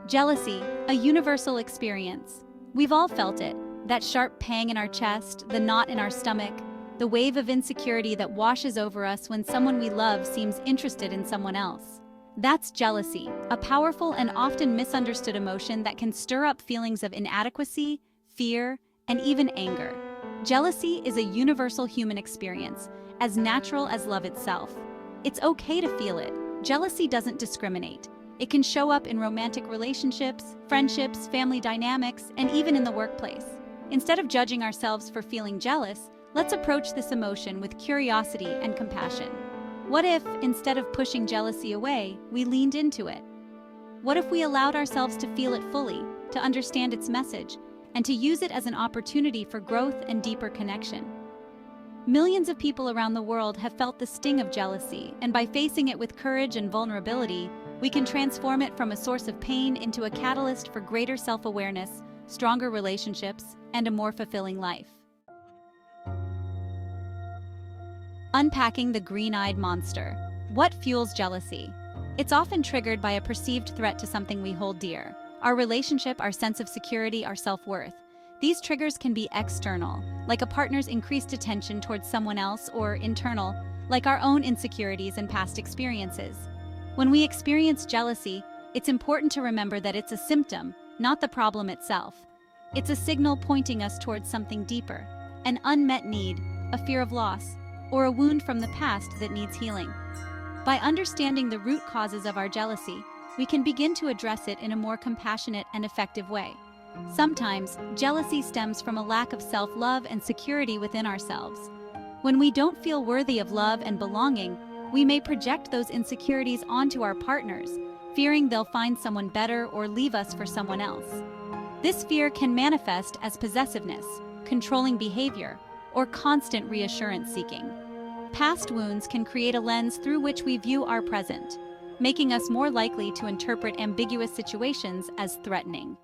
Jealousy, a universal experience. We've all felt it, that sharp pang in our chest, the knot in our stomach, the wave of insecurity that washes over us when someone we love seems interested in someone else. That's jealousy, a powerful and often misunderstood emotion that can stir up feelings of inadequacy, fear, and even anger. Jealousy is a universal human experience, as natural as love itself. It's okay to feel it. Jealousy doesn't discriminate. It can show up in romantic relationships, friendships, family dynamics, and even in the workplace. Instead of judging ourselves for feeling jealous, let's approach this emotion with curiosity and compassion. What if, instead of pushing jealousy away, we leaned into it? What if we allowed ourselves to feel it fully, to understand its message, and to use it as an opportunity for growth and deeper connection? Millions of people around the world have felt the sting of jealousy, and by facing it with courage and vulnerability, we can transform it from a source of pain into a catalyst for greater self-awareness, stronger relationships, and a more fulfilling life. Unpacking the green-eyed monster. What fuels jealousy? It's often triggered by a perceived threat to something we hold dear. Our relationship, our sense of security, our self-worth. These triggers can be external, like a partner's increased attention towards someone else, or internal, like our own insecurities and past experiences. When we experience jealousy, it's important to remember that it's a symptom, not the problem itself. It's a signal pointing us towards something deeper, an unmet need, a fear of loss, or a wound from the past that needs healing. By understanding the root causes of our jealousy, we can begin to address it in a more compassionate and effective way. Sometimes, jealousy stems from a lack of self-love and security within ourselves. When we don't feel worthy of love and belonging, we may project those insecurities onto our partners, fearing they'll find someone better or leave us for someone else. This fear can manifest as possessiveness, controlling behavior, or constant reassurance seeking. Past wounds can create a lens through which we view our present, making us more likely to interpret ambiguous situations as threatening.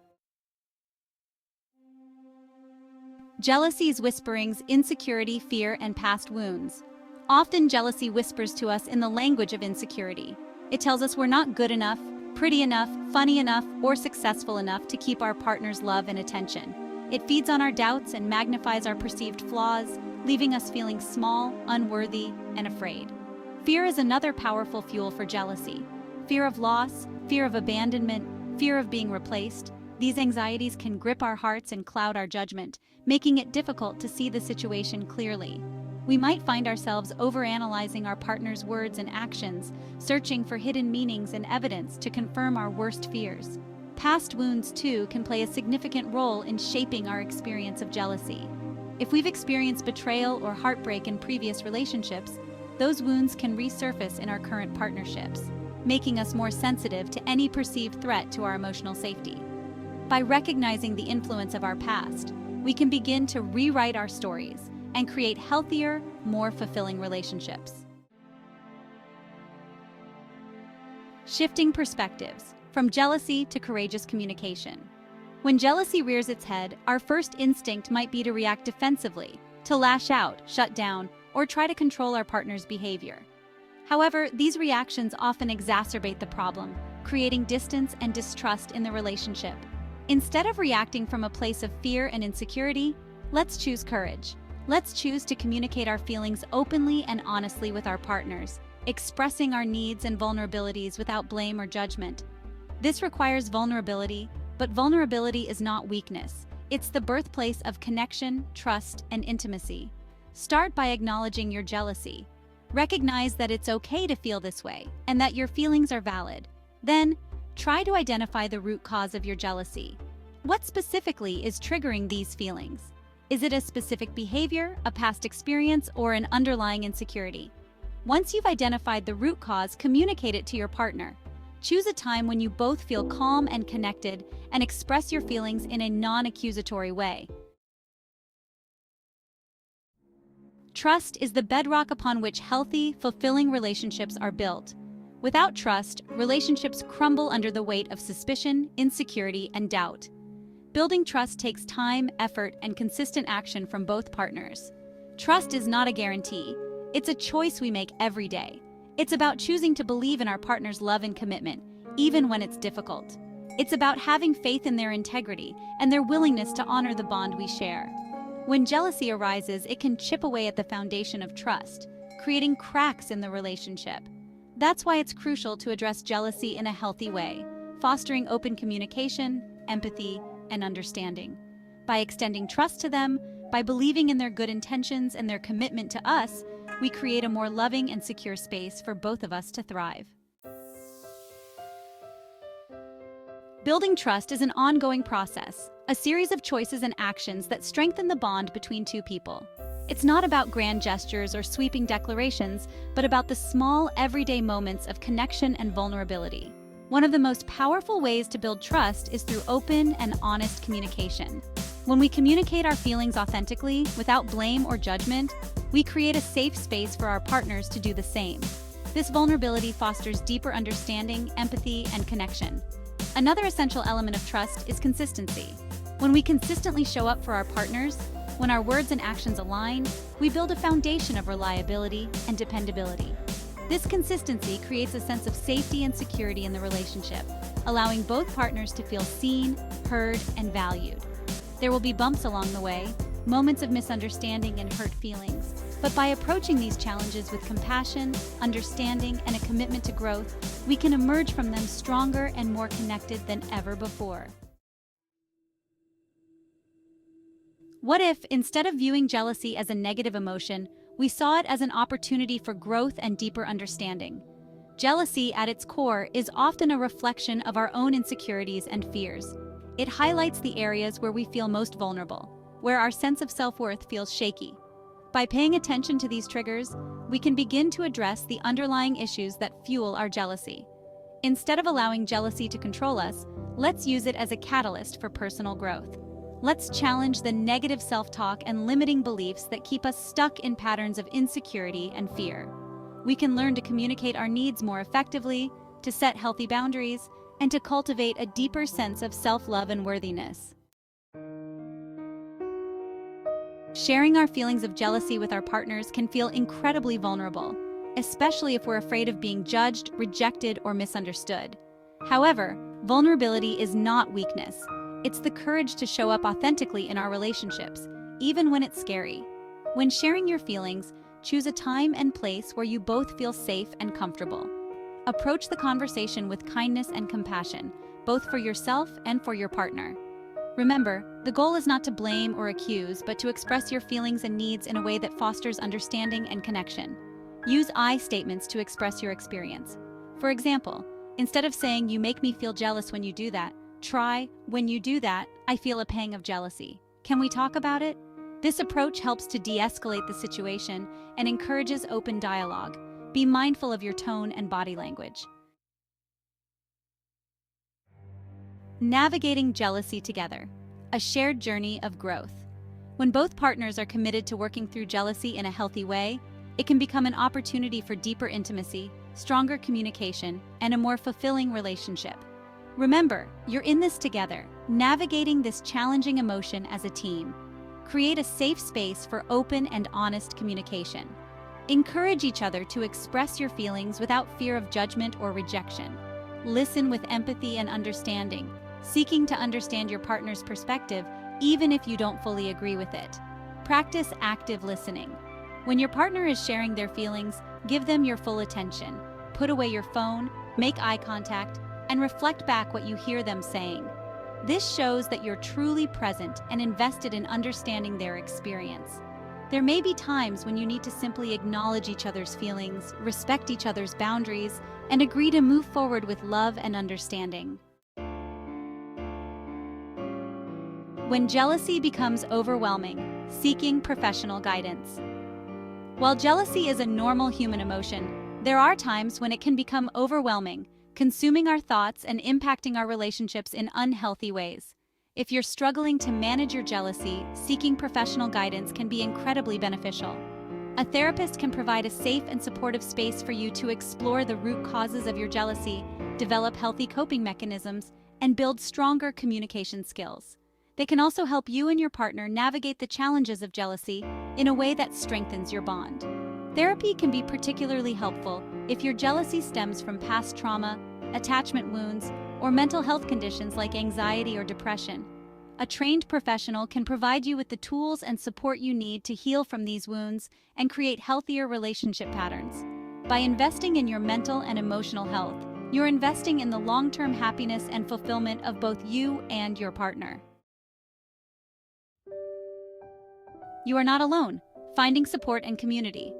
Jealousy's whisperings, insecurity, fear, and past wounds. Often jealousy whispers to us in the language of insecurity. It tells us we're not good enough, pretty enough, funny enough, or successful enough to keep our partner's love and attention. It feeds on our doubts and magnifies our perceived flaws, leaving us feeling small, unworthy, and afraid. Fear is another powerful fuel for jealousy. Fear of loss, fear of abandonment, fear of being replaced. These anxieties can grip our hearts and cloud our judgment, making it difficult to see the situation clearly. We might find ourselves overanalyzing our partner's words and actions, searching for hidden meanings and evidence to confirm our worst fears. Past wounds, too, can play a significant role in shaping our experience of jealousy. If we've experienced betrayal or heartbreak in previous relationships, those wounds can resurface in our current partnerships, making us more sensitive to any perceived threat to our emotional safety. By recognizing the influence of our past, we can begin to rewrite our stories and create healthier, more fulfilling relationships. Shifting perspectives, from jealousy to courageous communication. When jealousy rears its head, our first instinct might be to react defensively, to lash out, shut down, or try to control our partner's behavior. However, these reactions often exacerbate the problem, creating distance and distrust in the relationship. Instead of reacting from a place of fear and insecurity, let's choose courage. Let's choose to communicate our feelings openly and honestly with our partners, expressing our needs and vulnerabilities without blame or judgment. This requires vulnerability, but vulnerability is not weakness. It's the birthplace of connection, trust, and intimacy. Start by acknowledging your jealousy. Recognize that it's okay to feel this way and that your feelings are valid. Then, try to identify the root cause of your jealousy. What specifically is triggering these feelings? Is it a specific behavior, a past experience, or an underlying insecurity? Once you've identified the root cause, communicate it to your partner. Choose a time when you both feel calm and connected, and express your feelings in a non-accusatory way. Trust is the bedrock upon which healthy, fulfilling relationships are built. Without trust, relationships crumble under the weight of suspicion, insecurity, and doubt. Building trust takes time, effort, and consistent action from both partners. Trust is not a guarantee. It's a choice we make every day. It's about choosing to believe in our partner's love and commitment, even when it's difficult. It's about having faith in their integrity and their willingness to honor the bond we share. When jealousy arises, it can chip away at the foundation of trust, creating cracks in the relationship. That's why it's crucial to address jealousy in a healthy way, fostering open communication, empathy, and understanding. By extending trust to them, by believing in their good intentions and their commitment to us, we create a more loving and secure space for both of us to thrive. Building trust is an ongoing process, a series of choices and actions that strengthen the bond between two people. It's not about grand gestures or sweeping declarations, but about the small, everyday moments of connection and vulnerability. One of the most powerful ways to build trust is through open and honest communication. When we communicate our feelings authentically, without blame or judgment, we create a safe space for our partners to do the same. This vulnerability fosters deeper understanding, empathy, and connection. Another essential element of trust is consistency. When we consistently show up for our partners, when our words and actions align, we build a foundation of reliability and dependability. This consistency creates a sense of safety and security in the relationship, allowing both partners to feel seen, heard, and valued. There will be bumps along the way, moments of misunderstanding and hurt feelings, but by approaching these challenges with compassion, understanding, and a commitment to growth, we can emerge from them stronger and more connected than ever before. What if, instead of viewing jealousy as a negative emotion, we saw it as an opportunity for growth and deeper understanding? Jealousy, at its core, is often a reflection of our own insecurities and fears. It highlights the areas where we feel most vulnerable, where our sense of self-worth feels shaky. By paying attention to these triggers, we can begin to address the underlying issues that fuel our jealousy. Instead of allowing jealousy to control us, let's use it as a catalyst for personal growth. Let's challenge the negative self-talk and limiting beliefs that keep us stuck in patterns of insecurity and fear. We can learn to communicate our needs more effectively, to set healthy boundaries, and to cultivate a deeper sense of self-love and worthiness. Sharing our feelings of jealousy with our partners can feel incredibly vulnerable, especially if we're afraid of being judged, rejected, or misunderstood. However, vulnerability is not weakness. It's the courage to show up authentically in our relationships, even when it's scary. When sharing your feelings, choose a time and place where you both feel safe and comfortable. Approach the conversation with kindness and compassion, both for yourself and for your partner. Remember, the goal is not to blame or accuse, but to express your feelings and needs in a way that fosters understanding and connection. Use I statements to express your experience. For example, instead of saying, "You make me feel jealous when you do that," try, "When you do that, I feel a pang of jealousy. Can we talk about it?" This approach helps to de-escalate the situation and encourages open dialogue. Be mindful of your tone and body language. Navigating jealousy together, a shared journey of growth. When both partners are committed to working through jealousy in a healthy way, it can become an opportunity for deeper intimacy, stronger communication, and a more fulfilling relationship. Remember, you're in this together, navigating this challenging emotion as a team. Create a safe space for open and honest communication. Encourage each other to express your feelings without fear of judgment or rejection. Listen with empathy and understanding, seeking to understand your partner's perspective even if you don't fully agree with it. Practice active listening. When your partner is sharing their feelings, give them your full attention. Put away your phone, make eye contact, and reflect back what you hear them saying. This shows that you're truly present and invested in understanding their experience. There may be times when you need to simply acknowledge each other's feelings, respect each other's boundaries, and agree to move forward with love and understanding. When jealousy becomes overwhelming, seeking professional guidance. While jealousy is a normal human emotion, there are times when it can become overwhelming, consuming our thoughts and impacting our relationships in unhealthy ways. If you're struggling to manage your jealousy, seeking professional guidance can be incredibly beneficial. A therapist can provide a safe and supportive space for you to explore the root causes of your jealousy, develop healthy coping mechanisms, and build stronger communication skills. They can also help you and your partner navigate the challenges of jealousy in a way that strengthens your bond. Therapy can be particularly helpful if your jealousy stems from past trauma, attachment wounds, or mental health conditions like anxiety or depression. A trained professional can provide you with the tools and support you need to heal from these wounds and create healthier relationship patterns. By investing in your mental and emotional health, you're investing in the long-term happiness and fulfillment of both you and your partner. You are not alone. Finding support and community.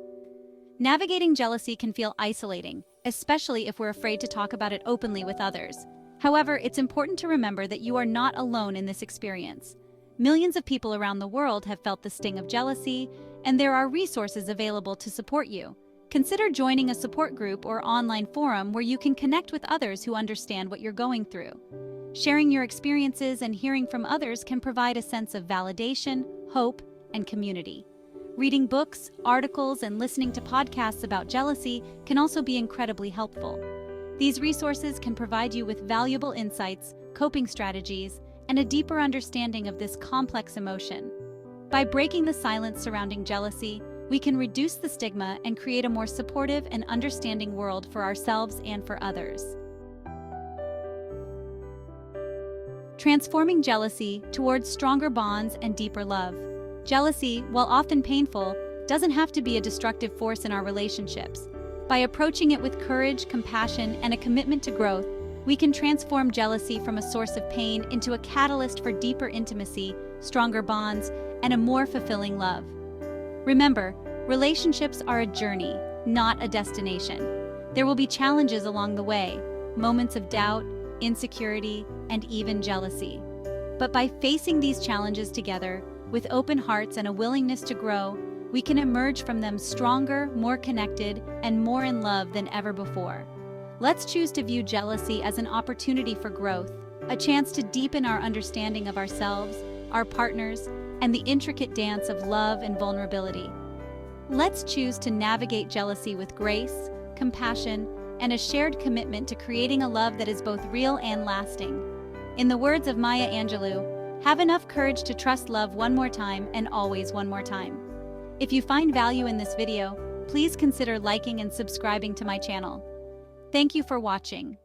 Navigating jealousy can feel isolating, especially if we're afraid to talk about it openly with others. However, it's important to remember that you are not alone in this experience. Millions of people around the world have felt the sting of jealousy, and there are resources available to support you. Consider joining a support group or online forum where you can connect with others who understand what you're going through. Sharing your experiences and hearing from others can provide a sense of validation, hope, and community. Reading books, articles, and listening to podcasts about jealousy can also be incredibly helpful. These resources can provide you with valuable insights, coping strategies, and a deeper understanding of this complex emotion. By breaking the silence surrounding jealousy, we can reduce the stigma and create a more supportive and understanding world for ourselves and for others. Transforming jealousy towards stronger bonds and deeper love. Jealousy, while often painful, doesn't have to be a destructive force in our relationships. By approaching it with courage, compassion, and a commitment to growth, we can transform jealousy from a source of pain into a catalyst for deeper intimacy, stronger bonds, and a more fulfilling love. Remember, relationships are a journey, not a destination. There will be challenges along the way, moments of doubt, insecurity, and even jealousy. But by facing these challenges together, with open hearts and a willingness to grow, we can emerge from them stronger, more connected, and more in love than ever before. Let's choose to view jealousy as an opportunity for growth, a chance to deepen our understanding of ourselves, our partners, and the intricate dance of love and vulnerability. Let's choose to navigate jealousy with grace, compassion, and a shared commitment to creating a love that is both real and lasting. In the words of Maya Angelou, have enough courage to trust love one more time and always one more time. If you find value in this video, please consider liking and subscribing to my channel. Thank you for watching.